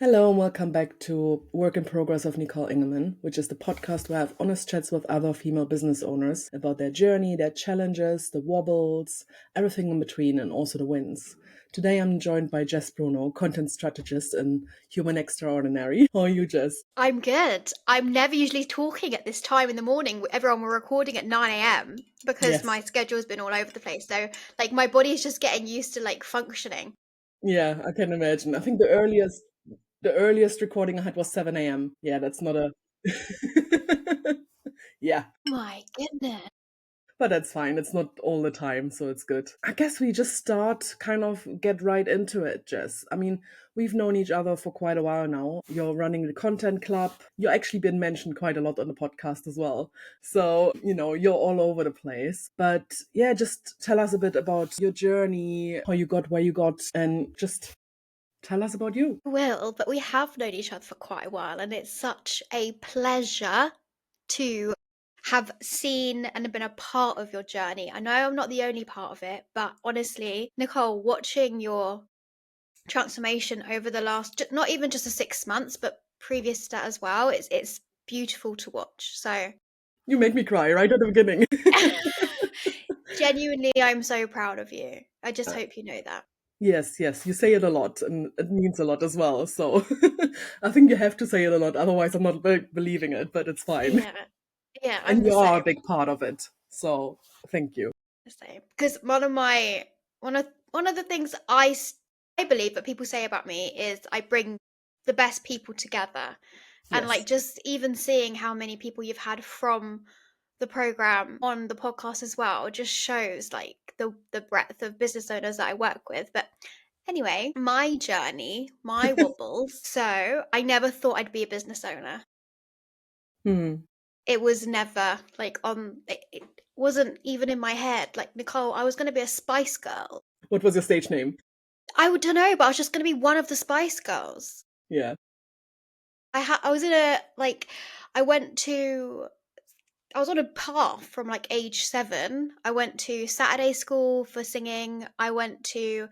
Hello and welcome back to Work in Progress of Nicole Engelmann, which is the podcast where I have honest chats with other female business owners about their journey, their challenges, the wobbles, everything in between, and also the wins. Today I'm joined by Jess Bruno, content strategist and human extraordinary. How are you, Jess? I'm good. I'm never usually talking at this time in the morning. Everyone were recording at 9 a.m. because Yes. my schedule's been all over the place. So, my body is just getting used to functioning. Yeah, I can imagine. I think the earliest recording I had was 7 a.m. Yeah, that's not a yeah. My goodness. But that's fine. It's not all the time, so it's good. I guess we just get right into it, Jess. I mean, we've known each other for quite a while now. You're running the content club. You've actually been mentioned quite a lot on the podcast as well. So, you're all over the place. But yeah, just tell us a bit about your journey, how you got where you got, and just tell us about you. Will, but we have known each other for quite a while, and it's such a pleasure to have seen and been a part of your journey. I know I'm not the only part of it, but honestly, Nicole, watching your transformation over the last not even just the 6 months but previous to that as well, it's beautiful to watch. So You make me cry right at the beginning. genuinely, I'm so proud of you. I just hope you know that. Yes, yes, you say it a lot, and it means a lot as well. So I think you have to say it a lot, otherwise I'm not believing it, but it's fine. Yeah, yeah, I'm And the you are a same. big part of it. So thank you. The same, because one of the things I believe that people say about me is I bring the best people together. And Yes. just even seeing how many people you've had from the program on the podcast as well just shows the breadth of business owners that I work with. But anyway, my journey, my wobbles. So I never thought I'd be a business owner. Hmm. It was never it wasn't even in my head. Like, Nicole, I was going to be a Spice Girl. What was your stage name? Don't know, but I was just going to be one of the Spice Girls. Yeah. I was in a I went to I was on a path from age 7. I went to Saturday school for singing. I went to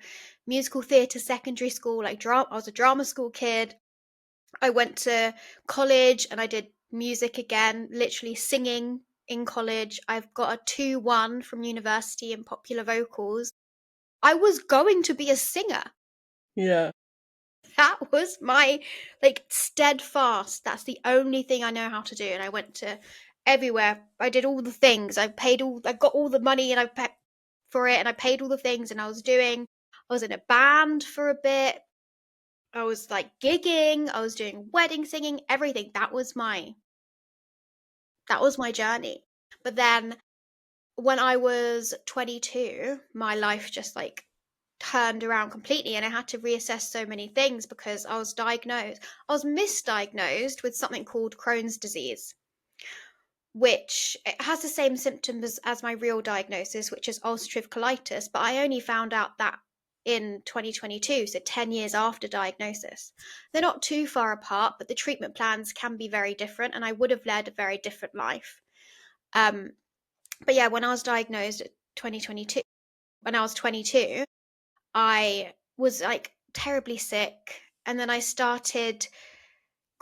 musical theatre secondary school, drama. I was a drama school kid. I went to college and I did music again, literally singing in college. I've got a 2-1 from university in popular vocals. I was going to be a singer. Yeah. That was my steadfast. That's the only thing I know how to do. And I went to everywhere. I did all the things. I got all the money and I paid for it and I paid all the things and I was in a band for a bit. I was gigging, I was doing wedding singing, everything. That was my journey. But then when I was 22, my life just turned around completely and I had to reassess so many things because I was misdiagnosed with something called Crohn's disease, which it has the same symptoms as my real diagnosis, which is ulcerative colitis, but I only found out that in 2022, so 10 years after diagnosis. They're not too far apart, but the treatment plans can be very different and I would have led a very different life. Um, but yeah, when I was diagnosed at 2022, when I was 22, I was terribly sick. And then I started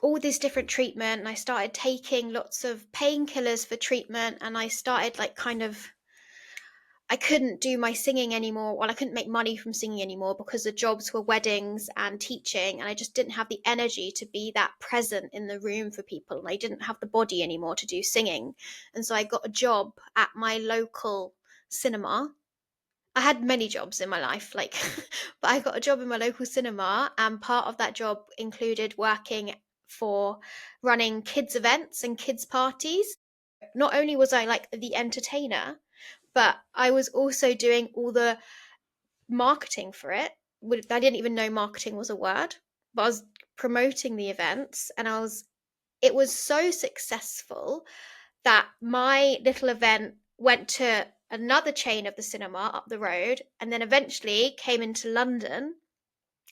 all this different treatment and I started taking lots of painkillers for treatment. And I started I couldn't do my singing anymore. Well, I couldn't make money from singing anymore because the jobs were weddings and teaching. And I just didn't have the energy to be that present in the room for people. And I didn't have the body anymore to do singing. And so I got a job at my local cinema. I had many jobs in my life, but I got a job in my local cinema, and part of that job included working for running kids' events and kids' parties. Not only was I the entertainer, but I was also doing all the marketing for it. I didn't even know marketing was a word, but I was promoting the events, and it was so successful that my little event went to another chain of the cinema up the road and then eventually came into London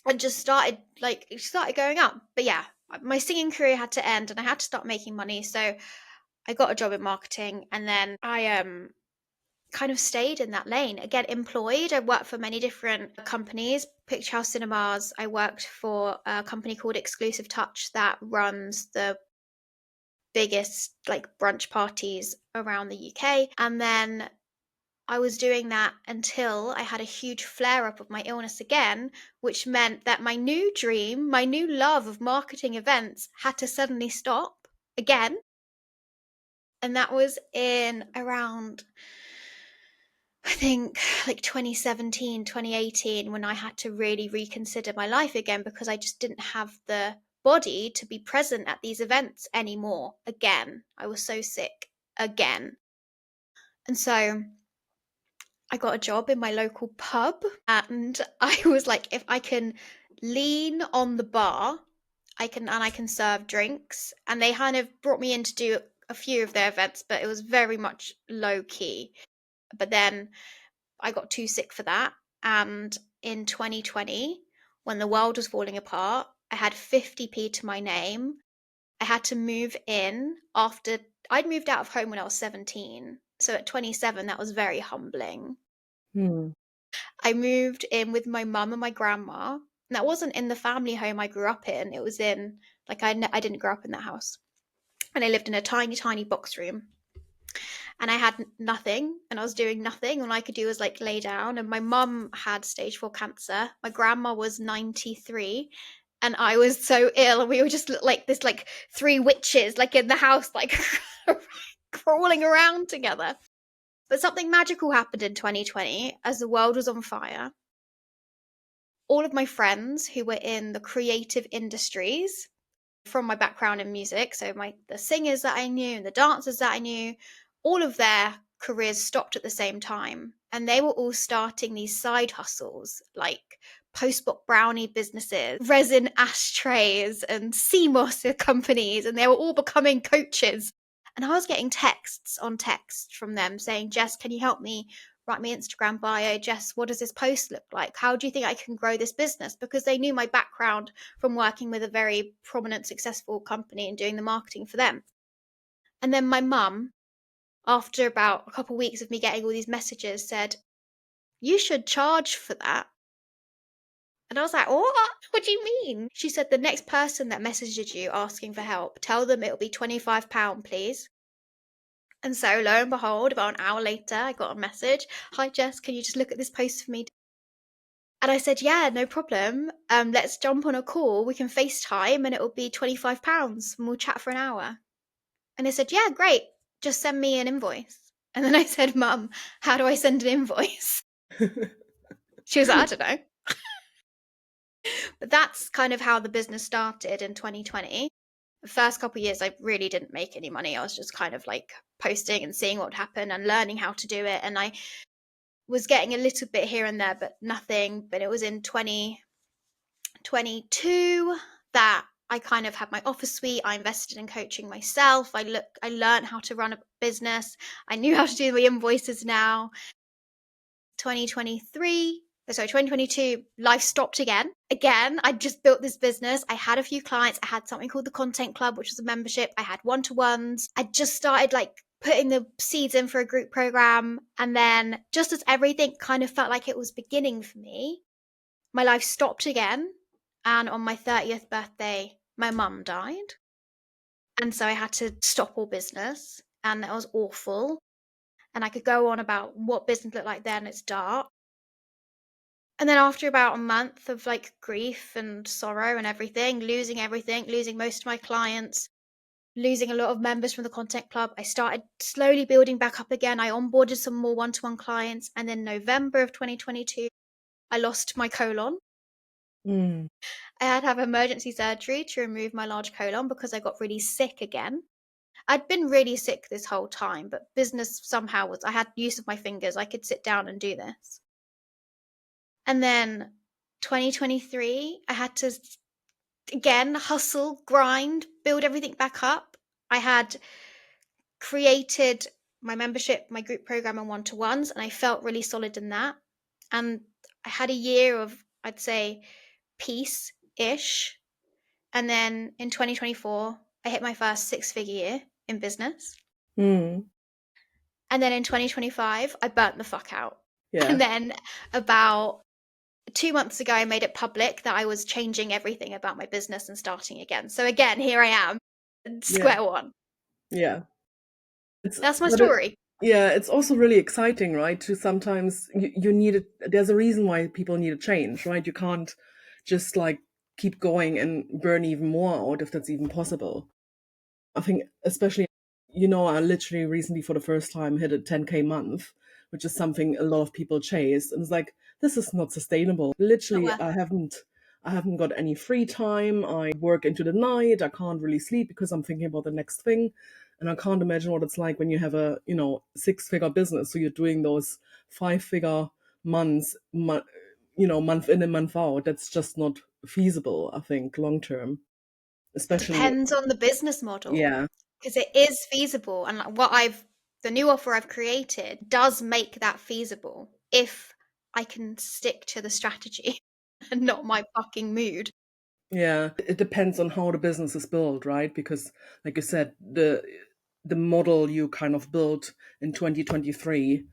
and just started going up. But yeah, my singing career had to end and I had to start making money. So I got a job in marketing and then I kind of stayed in that lane. Again, employed. I worked for many different companies. Picture House Cinemas. I worked for a company called Exclusive Touch that runs the biggest like brunch parties around the UK. And then I was doing that until I had a huge flare up of my illness again, which meant that my new dream, my new love of marketing events had to suddenly stop again. And that was in around, I think, like 2017, 2018, when I had to really reconsider my life again because I just didn't have the body to be present at these events anymore. Again, I was so sick again. And so I got a job in my local pub, and I was like, if I can lean on the bar, I can serve drinks. And they kind of brought me in to do a few of their events, but it was very much low key. But then I got too sick for that. And in 2020, when the world was falling apart, I had 50p to my name. I had to move in after I'd moved out of home when I was 17. So at 27, that was very humbling. Hmm. I moved in with my mum and my grandma. And that wasn't in the family home I grew up in. It was in, like, I didn't grow up in that house. And I lived in a tiny, tiny box room. And I had nothing, and I was doing nothing. All I could do was like lay down. And my mum had stage 4 cancer. My grandma was 93. And I was so ill. And we were just like this, like 3 witches, like in the house, like crawling around together. But something magical happened in 2020 as the world was on fire. All of my friends who were in the creative industries from my background in music, so the singers that I knew and the dancers that I knew, all of their careers stopped at the same time, and they were all starting these side hustles like post-bok brownie businesses, resin ashtrays, and CMOS companies, and they were all becoming coaches. And I was getting texts on text from them saying, Jess, can you help me write my Instagram bio? Jess, what does this post look like? How do you think I can grow this business? Because they knew my background from working with a very prominent, successful company and doing the marketing for them. And then my mum, after about a couple of weeks of me getting all these messages, said, you should charge for that. And I was like, what? What do you mean? She said, the next person that messages you asking for help, tell them it'll be £25, please. And so, lo and behold, about an hour later, I got a message. Hi, Jess, can you just look at this post for me? And I said, yeah, no problem. Let's jump on a call. We can FaceTime and it'll be £25 and we'll chat for an hour. And they said, yeah, great. Just send me an invoice. And then I said, Mum, how do I send an invoice? She was like, I don't know. But that's kind of how the business started in 2020. The first couple of years, I really didn't make any money. I was just kind of like posting and seeing what would happen and learning how to do it. And I was getting a little bit here and there, but nothing. But it was in 2022 that I kind of had my office suite. I invested in coaching myself. I learned how to run a business. I knew how to do the invoices now. 2022, life stopped again. I just built this business. I had a few clients. I had something called the Content Club, which was a membership. I had one-to-ones. I just started like putting the seeds in for a group program. And then just as everything kind of felt like it was beginning for me, my life stopped again. And on my 30th birthday, my mum died. And so I had to stop all business. And that was awful. And I could go on about what business looked like then. It's dark. And then after about a month of like grief and sorrow and everything, losing most of my clients, losing a lot of members from the Content Club, I started slowly building back up again. I onboarded some more one-to-one clients. And then November of 2022, I lost my colon. Mm. I had to have emergency surgery to remove my large colon because I got really sick again. I'd been really sick this whole time, but business somehow I had use of my fingers. I could sit down and do this. And then 2023, I had to again hustle, grind, build everything back up. I had created my membership, my group program, and one-to-ones, and I felt really solid in that. And I had a year of, I'd say, peace-ish. And then in 2024, I hit my first 6-figure year in business. Mm. And then in 2025, I burnt the fuck out. Yeah. And then about 2 months ago, I made it public that I was changing everything about my business and starting again. So again, here I am, Yeah. square one. Yeah. It's That's my but it story. yeah, it's also really exciting, right? To sometimes you need it. There's a reason why people need a change, right? You can't just like keep going and burn even more out if that's even possible. I think especially, I literally recently for the first time hit a 10K month, which is something a lot of people chase. And it's like, this is not sustainable. Not Literally, worth it. I haven't got any free time. I work into the night. I can't really sleep because I'm thinking about the next thing. And I can't imagine what it's like when you have a, six-figure business. So you're doing those five-figure months, month in and month out. That's just not feasible, I think, long term. Especially, Depends on the business model, yeah. because it is feasible. And like the new offer I've created does make that feasible if I can stick to the strategy and not my fucking mood. Yeah, it depends on how the business is built, right? Because, like you said, the model you kind of built in 2023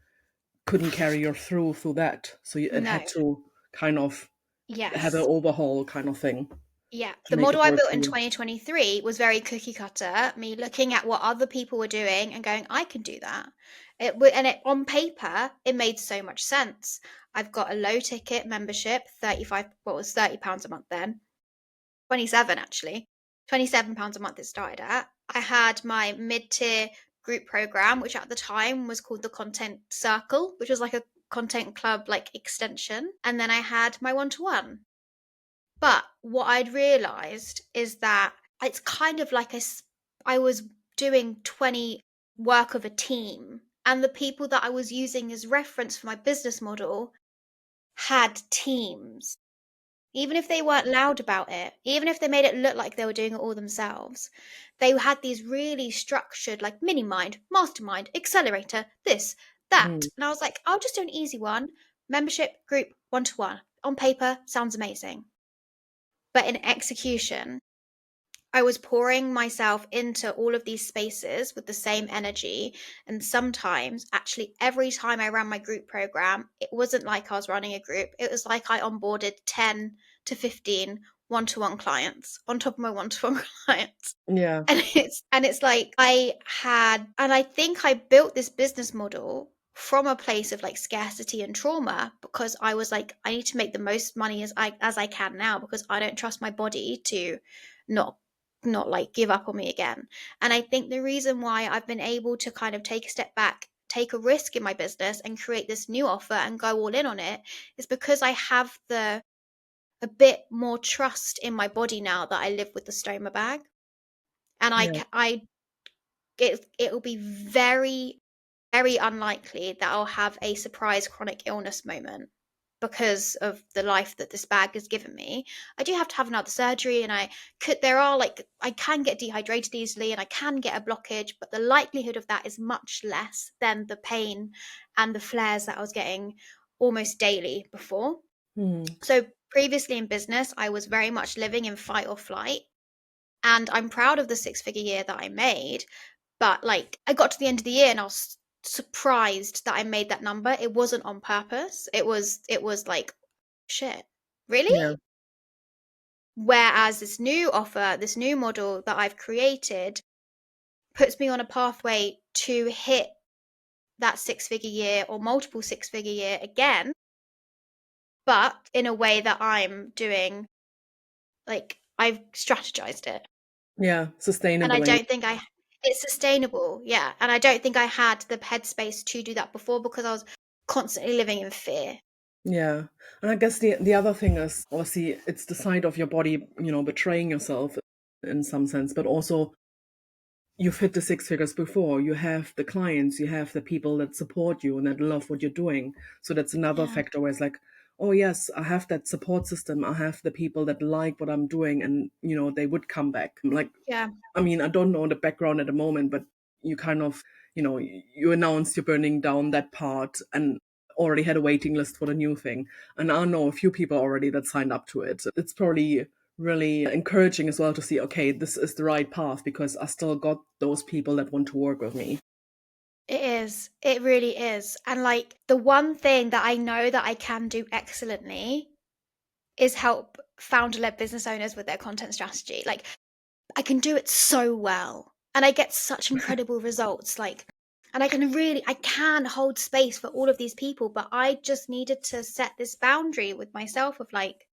couldn't carry you through that, so it No. had to kind of have an Yes. overhaul kind of thing Yeah, to the make model it I work built for in you. 2023 was very cookie cutter, me looking at what other people were doing and going, I can do that. On paper, it made so much sense. I've got a low ticket membership, 35, what was £30 a month then? 27 actually. £27 a month it started at. I had my mid-tier group program, which at the time was called the Content Circle, which was like a content club like extension. And then I had my one-to-one. But what I'd realized is that it's kind of like I was doing 20 work of a team, and the people that I was using as reference for my business model had teams. Even if they weren't loud about it, even if they made it look like they were doing it all themselves, they had these really structured, like mini mind, mastermind, accelerator, this, that. Mm, And I was like, I'll just do an easy one membership group one to one. On paper, sounds amazing. But in execution, I was pouring myself into all of these spaces with the same energy. And sometimes, actually, every time I ran my group program, it wasn't like I was running a group. It was like I onboarded 10 to 15 one-to-one clients on top of my one-to-one clients. yeah, And it's like I think I built this business model from a place of like scarcity and trauma, because I was like, I need to make the most money as I can now, because I don't trust my body to not not like give up on me again. And I think the reason why I've been able to kind of take a step back, take a risk in my business and create this new offer and go all in on it is because I have the a bit more trust in my body now that I live with the stoma bag. And yeah. it'll be very, very unlikely that I'll have a surprise chronic illness moment because of the life that this bag has given me. I do have to have another surgery, and I can get dehydrated easily and I can get a blockage, but the likelihood of that is much less than the pain and the flares that I was getting almost daily before. Mm, So previously in business, I was very much living in fight or flight. And I'm proud of the six-figure year that I made, but like I got to the end of the year and I was surprised that I made that number. It wasn't on purpose. It was like, shit, yeah, really? Whereas this new offer, this new model that I've created puts me on a pathway to hit that six-figure year or multiple six-figure year again, but in a way that I'm doing, like I've strategized it. yeah. And I Sustainably. don't think it's sustainable, yeah. And I don't think I had the headspace to do that before because I was constantly living in fear. Yeah. And I guess the other thing is obviously it's the side of your body, betraying yourself in some sense, but also you've hit the six figures before. You have the clients, you have the people that support you and that love what you're doing. So that's another Yeah. factor where it's like, oh yes, I have that support system. I have the people that like what I'm doing and they would come back. Like, Yeah. I mean, I don't know the background at the moment, but you kind of, you announced you're burning down that part and already had a waiting list for the new thing. And I know a few people already that signed up to it. It's probably really encouraging as well to see, okay, this is the right path because I still got those people that want to work with me. It is. It really is. And like the one thing that I know that I can do excellently is help founder-led business owners with their content strategy. Like I can do it so well and I get such incredible results. Like, and I can hold space for all of these people, but I just needed to set this boundary with myself of like,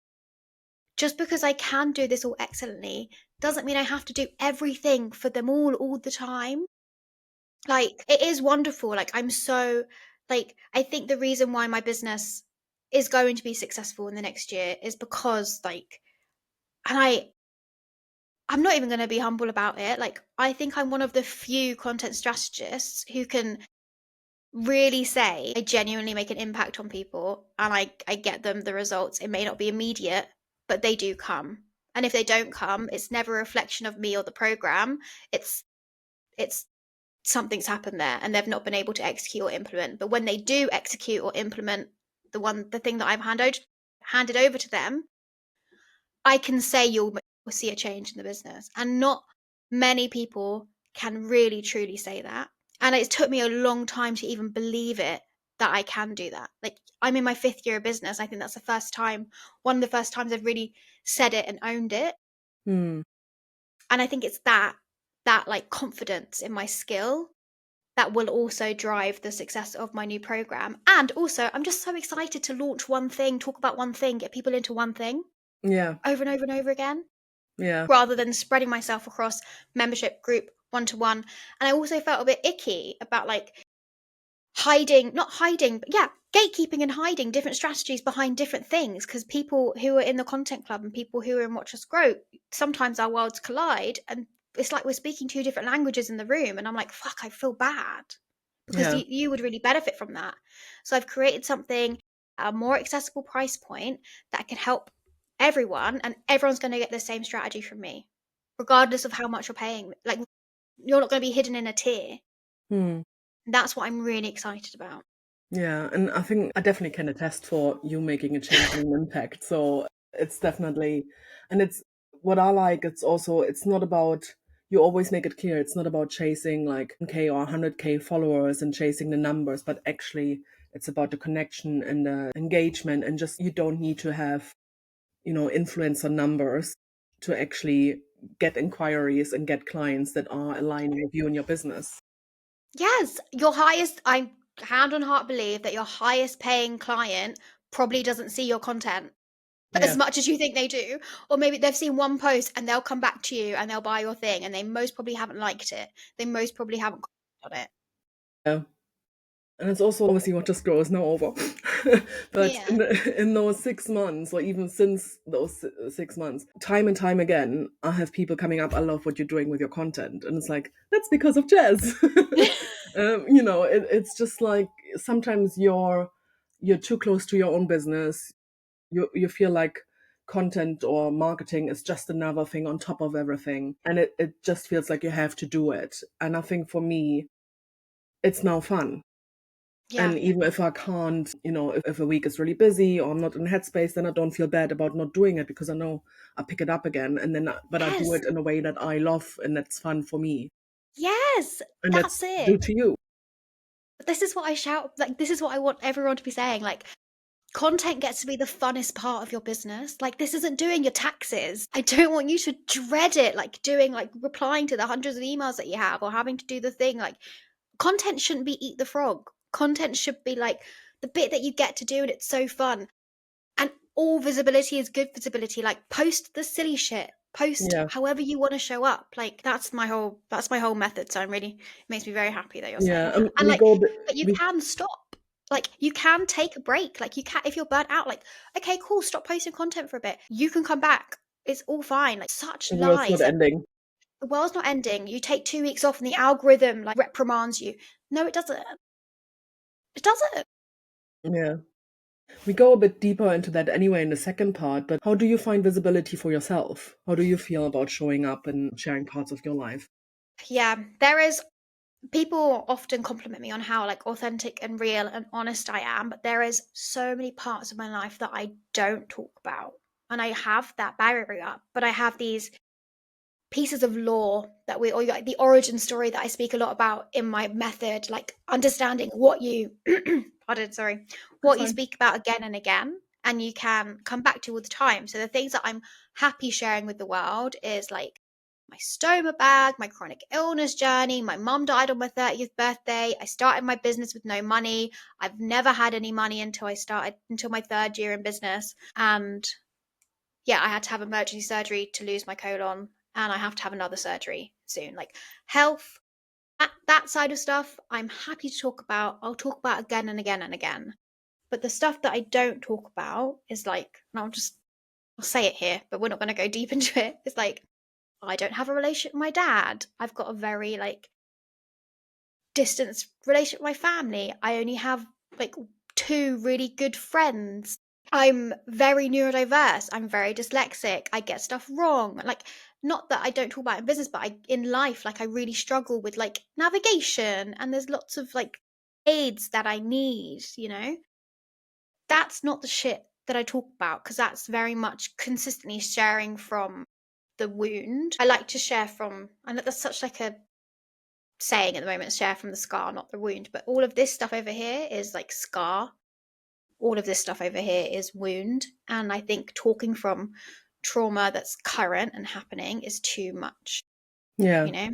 just because I can do this all excellently doesn't mean I have to do everything for them all the time. Like, it is wonderful. Like, I'm so, like, I think the reason why my business is going to be successful in the next year is because, like, and I'm not even going to be humble about it. Like, I think I'm one of the few content strategists who can really say I genuinely make an impact on people and I get them the results. It may not be immediate, but they do come. And if they don't come, it's never a reflection of me or the program. It's something's happened there and they've not been able to execute or implement. But when they do execute or implement the thing that I've handed over to them, I can say you'll see a change in the business. And not many people can really truly say that. And it took me a long time to even believe it that I can do that. Like I'm in my 5th year of business. I think that's the first time, one of the first times I've really said it and owned it. Hmm. And I think it's that like confidence in my skill that will also drive the success of my new program. And also, I'm just so excited to launch one thing, talk about one thing, get people into one thing Yeah. over and over and over again, Yeah. rather than spreading myself across membership, group, one to one. And I also felt a bit icky about like not hiding, but yeah, gatekeeping and hiding different strategies behind different things. Because people who are in the content club and people who are in Watch Us Grow, sometimes our worlds collide and it's like we're speaking 2 different languages in the room. And I'm like, fuck, I feel bad because Yeah. you would really benefit from that. So I've created something at a more accessible price point that can help everyone, and everyone's going to get the same strategy from me, regardless of how much you're paying. Like, you're not going to be hidden in a tier. Hmm. That's what I'm really excited about. Yeah, and I think I definitely can attest for you making a change and an impact. So it's definitely, and it's what I like. It's also, it's not about, you always make it clear, it's not about chasing like K or 100K followers and chasing the numbers, but actually it's about the connection and the engagement. And just, you don't need to have, influencer numbers to actually get inquiries and get clients that are aligning with you and your business. Yes, your highest, I hand on heart believe that your highest paying client probably doesn't see your content as Yeah. much as you think they do. Or maybe they've seen one post and they'll come back to you and they'll buy your thing and they most probably haven't liked it. They most probably haven't commented on it. Yeah. And it's also obviously what just grow is now over. But Yeah. in those 6 months, or even since those 6 months, time and time again, I have people coming up, I love what you're doing with your content. And it's like, that's because of Jazz. It's just like sometimes you're too close to your own business. You feel like content or marketing is just another thing on top of everything. And it just feels like you have to do it. And I think for me, it's now fun. Yeah. And even if I can't, if a week is really busy or I'm not in headspace, then I don't feel bad about not doing it because I know I pick it up again. And then, but I do Yes. it in a way that I love and that's fun for me. Yes. And That's that's it. due to you. This is what I shout. Like, this is what I want everyone to be saying. Like, content gets to be the funnest part of your business. Like, this isn't doing your taxes. I don't want you to dread it, like replying to the hundreds of emails that you have or having to do the thing. Like, content shouldn't be eat the frog. Content should be like the bit that you get to do and it's so fun. And all visibility is good visibility. Like, post the silly shit. Post Yeah. however you want to show up. Like, that's my whole method. So it makes me very happy that you're saying Yeah. that. And We like, go, a bit- but you we, can stop. Like, you can take a break. Like, you can, if you're burnt out, like, okay, cool, stop posting content for a bit. You can come back. It's all fine. Like, such the world's not lies. Like, ending. the world's not ending. You take 2 weeks off and the algorithm like reprimands you. No, it doesn't. It doesn't. Yeah. We go a bit deeper into that anyway in the second part, but how do you find visibility for yourself? How do you feel about showing up and sharing parts of your life? Yeah, there is. People often compliment me on how like authentic and real and honest I am, but there is so many parts of my life that I don't talk about. And I have that barrier up, but I have these pieces of lore that we, or like the origin story that I speak a lot about in my method, like understanding what you, pardon, sorry, It's what you fine. speak about again and again, and you can come back to all the time. So the things that I'm happy sharing with the world is like my stoma bag, my chronic illness journey. My mum died on my 30th birthday. I started my business with no money. I've never had any money until my third year in business. And yeah, I had to have emergency surgery to lose my colon, and I have to have another surgery soon. Like health, that side of stuff, I'm happy to talk about. I'll talk about again and again and again. But the stuff that I don't talk about is like, and I'll say it here, but we're not going to go deep into it. It's like, I don't have a relationship with my dad. I've got a very like distance relationship with my family. I only have like two really good friends. I'm very neurodiverse. I'm very dyslexic. I get stuff wrong. Like, not that I don't talk about it in business, but in life, like, I really struggle with like navigation, and there's lots of like aids that I need, you know? That's not the shit that I talk about, because that's very much consistently sharing from the wound. I like to share from, and that's such like a saying at the moment, share from the scar, not the wound. But all of this stuff over here is like scar. All of this stuff over here is wound. And I think talking from trauma that's current and happening is too much, Yeah. you know?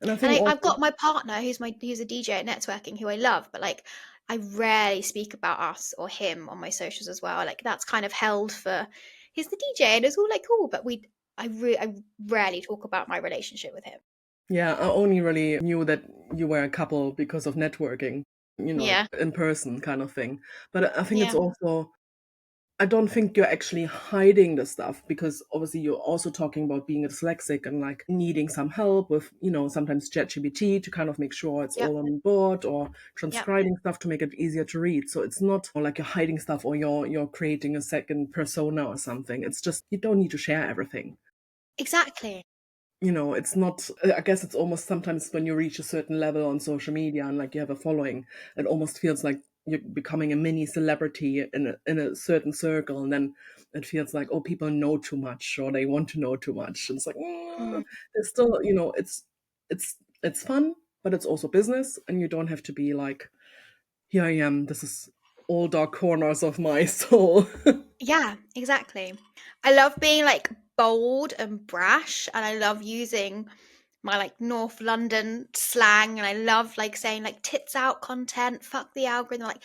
And I And think I've also, got my partner who's a DJ at networking who I love, but like I rarely speak about us or him on my socials as well. Like that's kind of held for he's the DJ and it's all like cool, but I rarely talk about my relationship with him. yeah, I only really knew that you were a couple because of networking, like Yeah. in person kind of thing. But I think it's Yeah. also, I don't think you're actually hiding the stuff, because obviously you're also talking about being a dyslexic and like needing some help with, sometimes ChatGPT to kind of make sure it's Yep. all on board, or Yep. transcribing stuff to make it easier to read. So it's not like you're hiding stuff or you're creating a second persona or something. It's just you don't need to share everything. Exactly. It's not, I guess it's almost sometimes when you reach a certain level on social media and like you have a following, it almost feels like you're becoming a mini celebrity in a certain circle, and then it feels like, oh, people know too much or they want to know too much. And it's like, Mm. it's still, it's fun, but it's also business, and you don't have to be like, here I am, this is all dark corners of my soul. Yeah, exactly. I love being like bold and brash, and I love using my like North London slang, and I love like saying like tits out content, fuck the algorithm. Like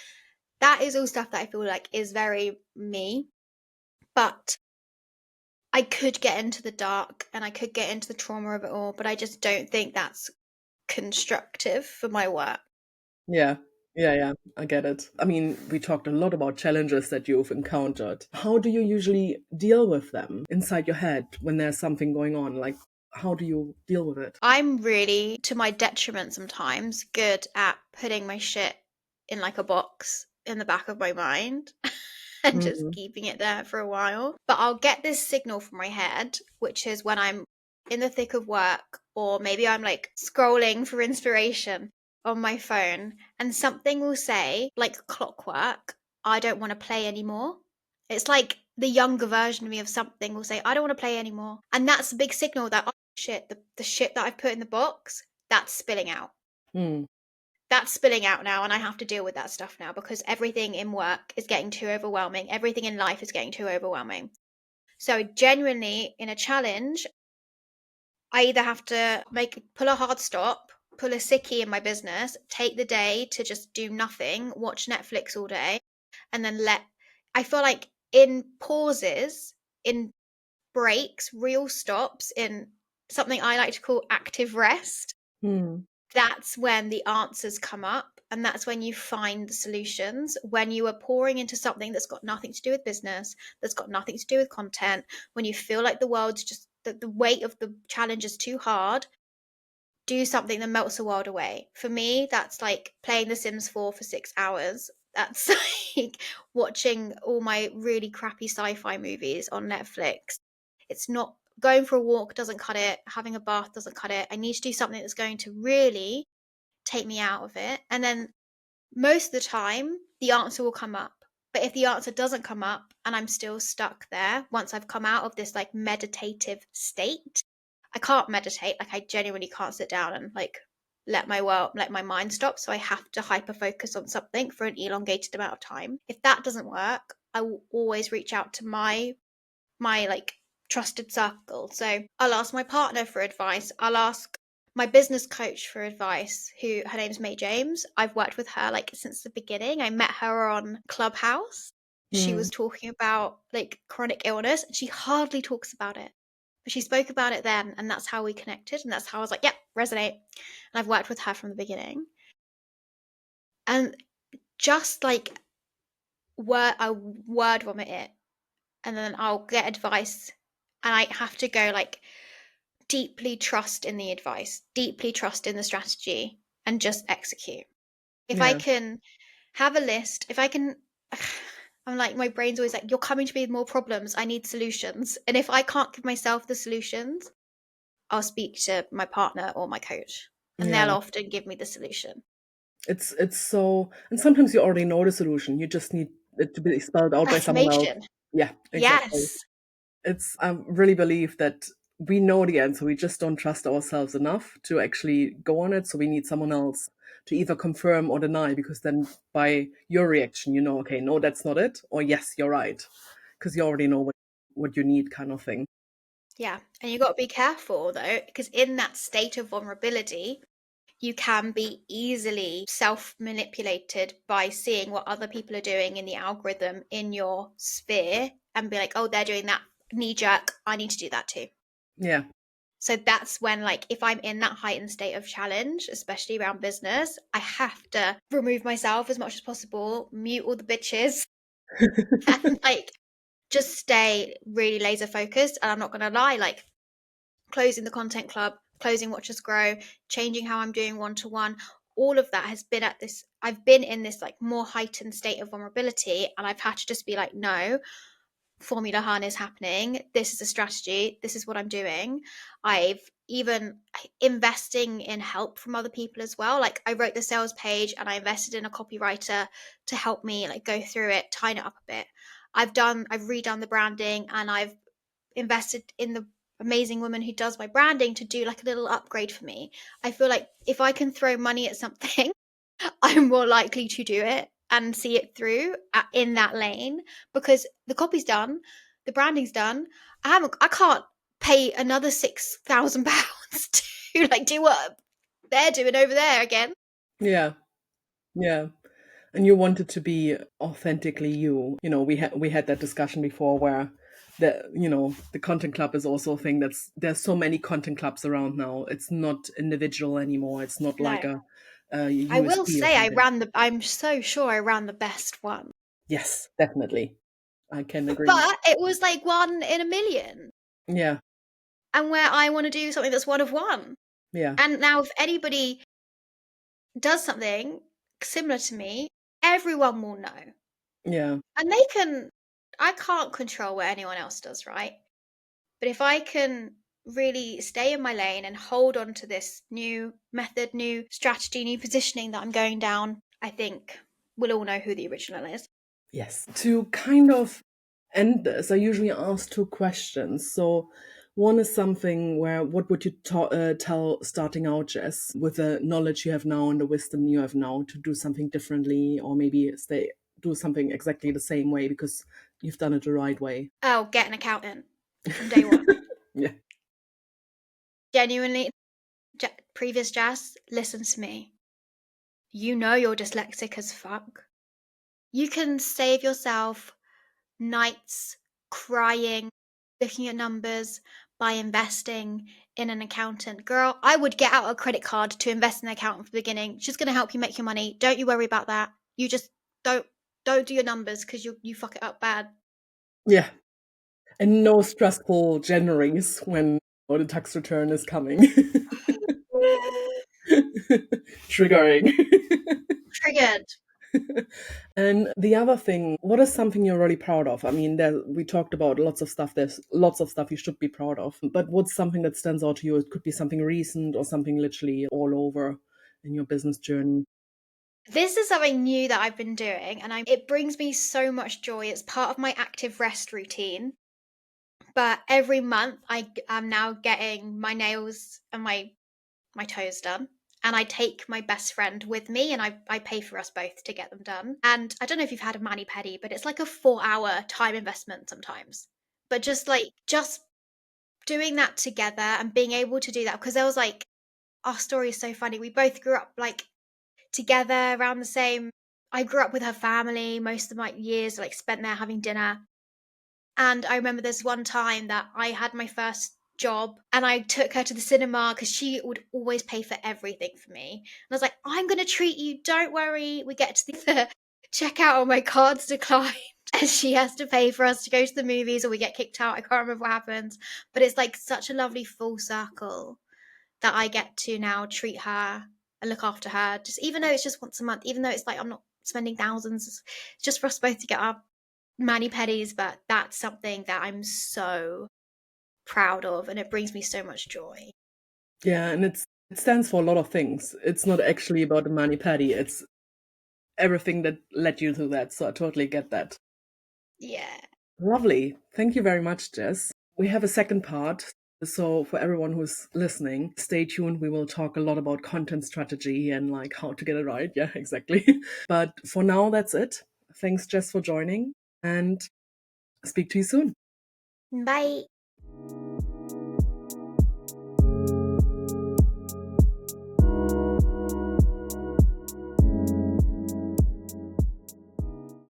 that is all stuff that I feel like is very me. But I could get into the dark and I could get into the trauma of it all, but I just don't think that's constructive for my work. Yeah. Yeah, yeah, I get it. I mean, we talked a lot about challenges that you've encountered. How do you usually deal with them inside your head when there's something going on? Like, how do you deal with it? I'm really, to my detriment sometimes, good at putting my shit in like a box in the back of my mind and just Mm, keeping it there for a while. But I'll get this signal from my head, which is when I'm in the thick of work, or maybe I'm like scrolling for inspiration on my phone, and something will say, like clockwork, I don't want to play anymore. It's like the younger version of me of something will say, I don't want to play anymore. And that's a big signal that, oh shit, the shit that I've put in the box, that's spilling out. mm, That's spilling out now, and I have to deal with that stuff now because everything in work is getting too overwhelming. Everything in life is getting too overwhelming. So, genuinely, in a challenge, I either have to pull a hard stop, pull a sickie in my business, take the day to just do nothing, watch Netflix all day, and then I feel like in pauses, in breaks, real stops, in something I like to call active rest, mm. that's when the answers come up, and that's when you find the solutions. When you are pouring into something that's got nothing to do with business, that's got nothing to do with content, when you feel like the world's just the weight of the challenge is too hard, do something that melts the world away. For me, that's like playing The Sims 4 for 6 hours. That's like watching all my really crappy sci-fi movies on Netflix. It's not going for a walk doesn't cut it, having a bath doesn't cut it. I need to do something that's going to really take me out of it. And then most of the time, the answer will come up. But if the answer doesn't come up and I'm still stuck there, once I've come out of this like meditative state, I can't meditate. Like I genuinely can't sit down and like let my mind stop. So I have to hyper focus on something for an elongated amount of time. If that doesn't work, I will always reach out to my like trusted circle. So I'll ask my partner for advice. I'll ask my business coach for advice, who her name's May James. I've worked with her like since the beginning. I met her on Clubhouse. She Mm. was talking about like chronic illness and she hardly talks about it. But she spoke about it then, and that's how we connected. And that's how I was like, yep, resonate. And I've worked with her from the beginning. And just like I word vomit it, and then I'll get advice, and I have to go like deeply trust in the advice, deeply trust in the strategy, and just execute. If I Yeah. can have a list, if I can, I'm like, my brain's always like, you're coming to me with more problems. I need solutions. And if I can't give myself the solutions, I'll speak to my partner or my coach, and Yeah. they'll often give me the solution. It's so, and sometimes you already know the solution. You just need it to be spelled out by someone else. Affirmation. Yeah, exactly. Yes. It's I really believe that we know the answer. We just don't trust ourselves enough to actually go on it. So we need someone else to either confirm or deny, because then by your reaction, you know, okay, no, that's not it, or yes, you're right, because you already know what you need, kind of thing. Yeah. And you got to be careful though, because in that state of vulnerability, you can be easily self manipulated by seeing what other people are doing in the algorithm in your sphere and be like, oh, they're doing that, knee jerk. I need to do that too. Yeah. So that's when, like, if I'm in that heightened state of challenge, especially around business, I have to remove myself as much as possible, mute all the bitches, and like just stay really laser focused. And I'm not going to lie, like, closing the content club, closing Watch Us Grow, changing how I'm doing one to one, all of that has been I've been in this like more heightened state of vulnerability, and I've had to just be like, no, Formula Hun is happening. This is a strategy. This is what I'm doing. I've even investing in help from other people as well. Like I wrote the sales page and I invested in a copywriter to help me like go through it, tighten it up a bit. I've redone the branding, and I've invested in the amazing woman who does my branding to do like a little upgrade for me. I feel like if I can throw money at something, I'm more likely to do it and see it through in that lane, because the copy's done, the branding's done. I can't pay another £6,000 to like do what they're doing over there again. Yeah. Yeah. And you want it to be authentically you. You know, we had that discussion before where the content club is also a thing. There's so many content clubs around now. It's not individual anymore. It's not like No, a I will USP or say something. I'm so sure I ran the best one, Yes, definitely. I can agree. but it was like one in a million, Yeah. and where I want to do something that's one of one. Yeah. And now, if anybody does something similar to me, everyone will know. Yeah. And I can't control what anyone else does, right? But if I can really stay in my lane and hold on to this new method, new strategy, new positioning that I'm going down, I think we'll all know who the original is. Yes. To kind of end this, I usually ask two questions. So one is something where, what would you tell starting out, Jess, with the knowledge you have now and the wisdom you have now, to do something differently, or maybe do something exactly the same way because you've done it the right way? Oh, get an accountant from day one. Yeah. Genuinely, previous Jazz, listen to me. You know you're dyslexic as fuck. You can save yourself nights crying, looking at numbers by investing in an accountant. Girl, I would get out a credit card to invest in an accountant from the beginning. She's going to help you make your money. Don't you worry about that. You just don't do your numbers because you fuck it up bad. Yeah. And no stressful Januaries when the tax return is coming. Triggering. Triggered. And the other thing, what is something you're really proud of? I mean, we talked about lots of stuff. There's lots of stuff you should be proud of. But what's something that stands out to you? It could be something recent or something literally all over in your business journey. This is something new that I've been doing, and it brings me so much joy. It's part of my active rest routine. But every month I am now getting my nails and my toes done. And I take my best friend with me and I pay for us both to get them done. And I don't know if you've had a mani pedi, but it's like a 4 hour time investment sometimes. But just doing that together and being able to do that, because there was like, our story is so funny. We both grew up like together around the same. I grew up with her family most of my years, like spent there having dinner. And I remember there's one time that I had my first job and I took her to the cinema because she would always pay for everything for me. And I was like, I'm going to treat you. Don't worry. We get to the checkout and my card's declined. And she has to pay for us to go to the movies or we get kicked out. I can't remember what happens. But it's like such a lovely full circle that I get to now treat her and look after her. Just even though it's just once a month, even though it's like I'm not spending thousands, it's just for us both to get our mani pedis, but that's something that I'm so proud of and it brings me so much joy. Yeah, and it stands for a lot of things. It's not actually about the mani pedi. It's everything that led you to that. So I totally get that. Yeah. Lovely. Thank you very much, Jess. We have a second part. So for everyone who's listening, stay tuned. We will talk a lot about content strategy and like how to get it right. Yeah, exactly. But for now, that's it. Thanks, Jess, for joining and speak to you soon. Bye.